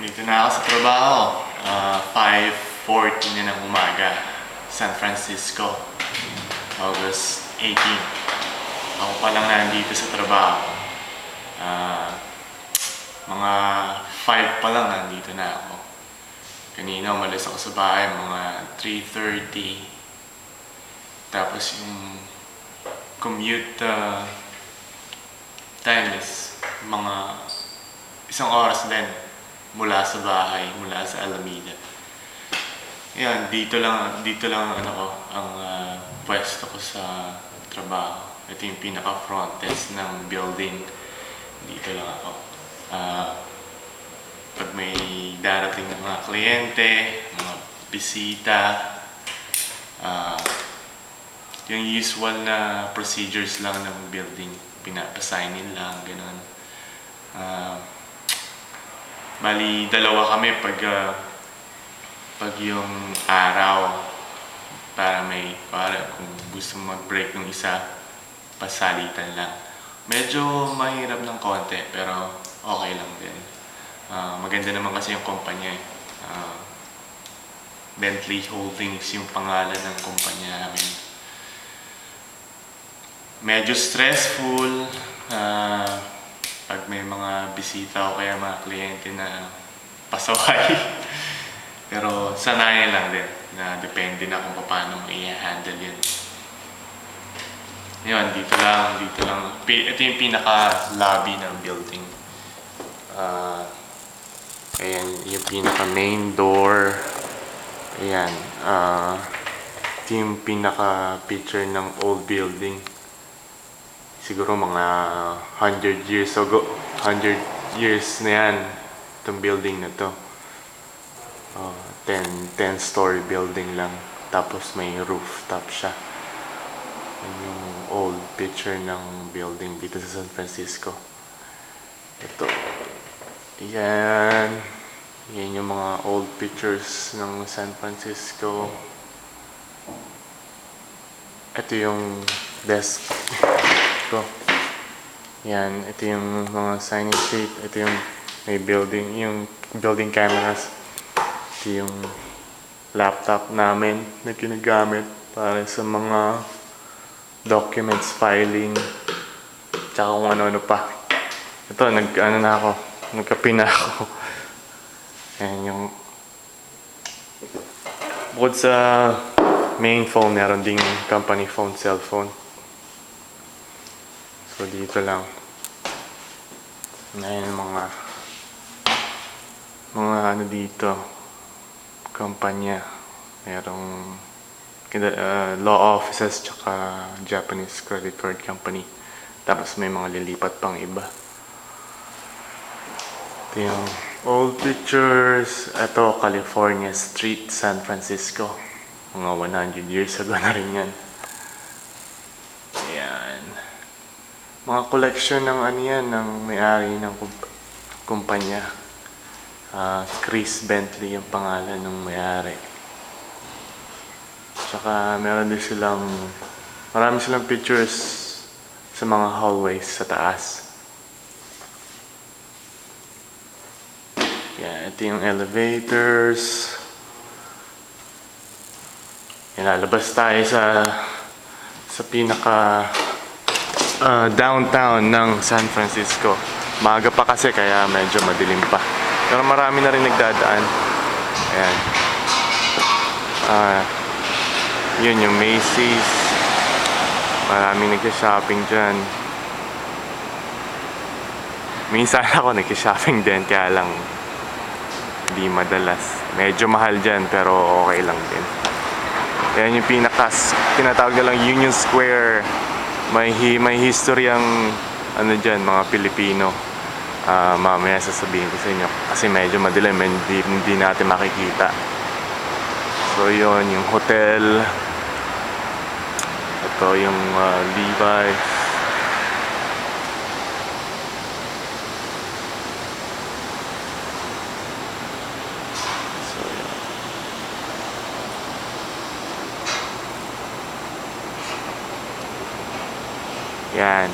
Dito na ako sa trabaho. 5:40 na ng umaga. San Francisco. August 18. Ako pa lang nandito sa trabaho. Mga 5 pa lang nandito na ako. Kanina umalis ako sa bahay mga 3:30. Tapos yung commute time is mga 1 oras din mula sa bahay, mula sa Alameda. Yan, dito lang ang pwesto ko sa trabaho. Ito yung pinaka-front desk ng building. Dito lang ako. Pag may darating ng mga kliyente, mga bisita, yung usual na procedures lang ng building, pinapasignin lang, gano'n. Bali, dalawa kami pag yung araw, para kung gusto mag-break ng isa, pasalitan lang. Medyo mahirap ng konti, pero okay lang din. Maganda naman kasi yung kumpanya. Bentley Holdings yung pangalan ng kumpanya namin. Medyo stressful pag may mga bisita o kaya mga kliyente na pasaway. Pero sanayan lang din na depende na kung paano mo i-handle yun. Yun, dito lang. Ito yung pinaka-lobby ng building. Ayan, yung pinaka-main door. Ayan, ito yung pinaka-picture ng old building. Siguro mga 100 years ago, 100 years na yan, itong building na to. 10-story building lang. Tapos may rooftop siya. Yan yung old picture ng building dito sa San Francisco. Ito. Yan. Yan yung mga old pictures ng San Francisco. Ito yung desk ko. Yan. Ito yung mga sign-in sheet. Ito yung may building cameras. Ito yung laptop namin na ginagamit para sa mga documents, filing, tsaka kung ano-ano pa. Ito, nagkape na ako. Ayan yung bukod sa main phone, meron ding company phone, cellphone. So dito lang. Ayan mga ano dito, kumpanya. Merong law offices tsaka Japanese credit card company. Tapos may mga lilipat pang iba. Ito yung old pictures. Ito, California Street, San Francisco. Mga 100 years ago na rin yan. Ayan. Mga collection ng ng may-ari ng kumpanya. Chris Bentley yung pangalan ng may-ari. Tsaka meron din marami silang pictures sa mga hallways sa taas. Yan, ito yung elevators. Lalabas tayo sa pinaka downtown ng San Francisco. Maaga pa kasi kaya medyo madilim pa. Pero marami na rin nagdadaan. Ayan. Yun yung Macy's. Maraming nag-shopping dyan. Minsan ako nag-shopping din, kaya lang hindi madalas. Medyo mahal dyan, pero okay lang din. Yan yung tinatawag na lang Union Square. May history ang dyan, mga Pilipino. Mamaya sasabihin ko sa inyo kasi medyo madilim, hindi natin makikita. So yun, yung hotel. Ito yung Levi's. So yan.